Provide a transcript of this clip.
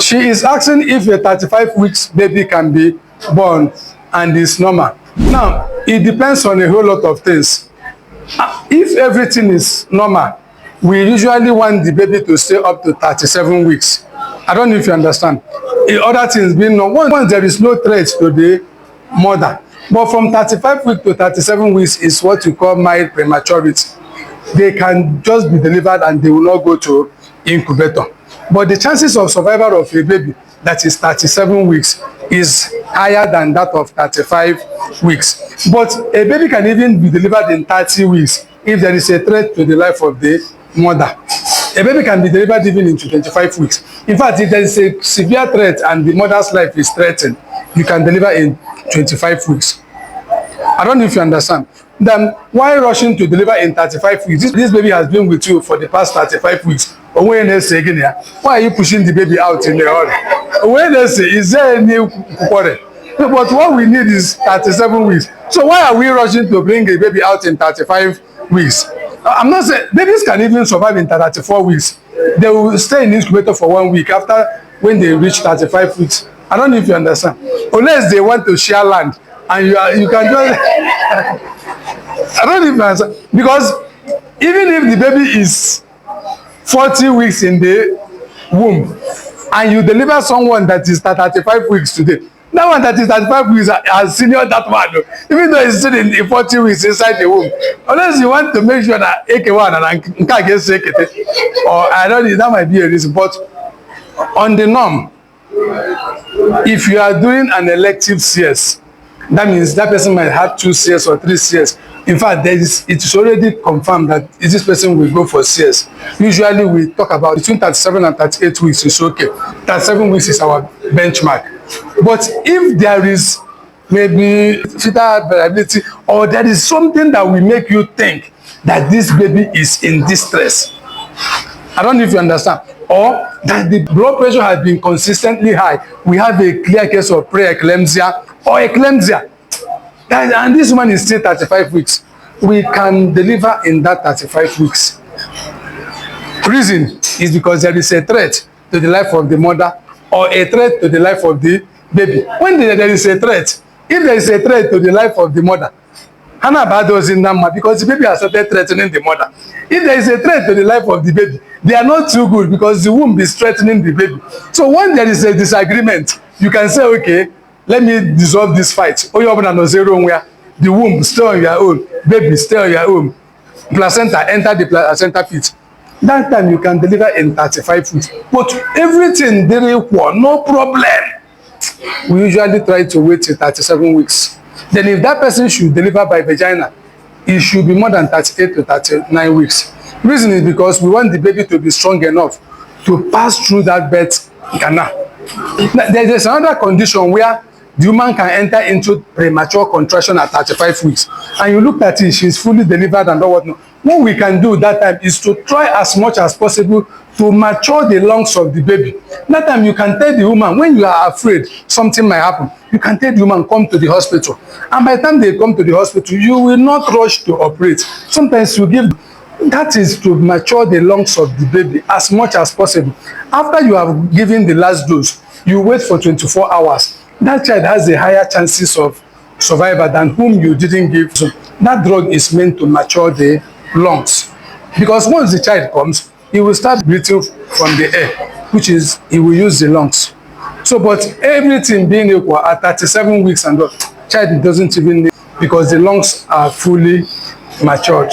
She is asking if a 35 weeks baby can be born and is normal. Now, it depends on a whole lot of things. If everything is normal, we usually want the baby to stay up to 37 weeks. I don't know if you understand. In other things being known, once there is no threat to the mother. But from 35 weeks to 37 weeks is what you call mild prematurity. They can just be delivered and they will not go to incubator. But the chances of survival of a baby that is 37 weeks is higher than that of 35 weeks. But a baby can even be delivered in 30 weeks if there is a threat to the life of the mother. A baby can be delivered even into 25 weeks. In fact, if there is a severe threat and the mother's life is threatened, you can deliver in 25 weeks. I don't know if you understand. Then why rushing to deliver in 35 weeks? This baby has been with you for the past 35 weeks. Why are you pushing the baby out in the hurry? Is there any quarrel? But what we need is 37 weeks. So why are we rushing to bring a baby out in 35 weeks? I'm not saying babies can even survive in 34 weeks. They will stay in incubator for 1 week after when they reach 35 weeks. I don't know if you understand. Unless they want to share land and you can just I don't even understand. Because even if the baby is 40 weeks in the womb and you deliver someone that is 35 weeks today, that one that is 35 weeks has senior that one, even though he's still in 40 weeks inside the womb. Unless you want to make sure that AK1 and can't get sick, or I don't know, that might be a reason. But on the norm, if you are doing an elective CS, that means that person might have 2 CS or 3 CS. In fact, it is already confirmed that this person will go for CS. Usually we talk about between 37 and 38 weeks is okay. 37 weeks is our benchmark. But if there is maybe fetal variability or there is something that will make you think that this baby is in distress, I don't know if you understand, or that the blood pressure has been consistently high, we have a clear case of preeclampsia or eclampsia, and this one is still 35 weeks, we can deliver in that 35 weeks. Reason is because there is a threat to the life of the mother or a threat to the life of the baby. When there is a threat, if there is a threat to the life of the mother, Hannah does in Nama because the baby has started threatening the mother. If there is a threat to the life of the baby, they are not too good because the womb is threatening the baby. So when there is a disagreement, you can say, okay, let me dissolve this fight. Oh, you open a zero where the womb stay on your own, baby stay on your own, placenta enter the placenta pit. That time you can deliver in 35 weeks. But everything very equal, no problem. We usually try to wait till 37 weeks. Then if that person should deliver by vagina, it should be more than 38 to 39 weeks. Reason is because we want the baby to be strong enough to pass through that birth canal. Now, there is another condition where the woman can enter into premature contraction at 35 weeks. And you look at it, she's fully delivered and all whatnot. What we can do that time is to try as much as possible to mature the lungs of the baby. That time you can tell the woman, when you are afraid something might happen, you can tell the woman, come to the hospital. And by the time they come to the hospital, you will not rush to operate. Sometimes you give, that is to mature the lungs of the baby as much as possible. After you have given the last dose, you wait for 24 hours. That child has a higher chances of survival than whom you didn't give. So that drug is meant to mature the lungs. Because once the child comes, he will start breathing from the air, which is, he will use the lungs. So, but everything being equal at 37 weeks and child doesn't even need, because the lungs are fully matured.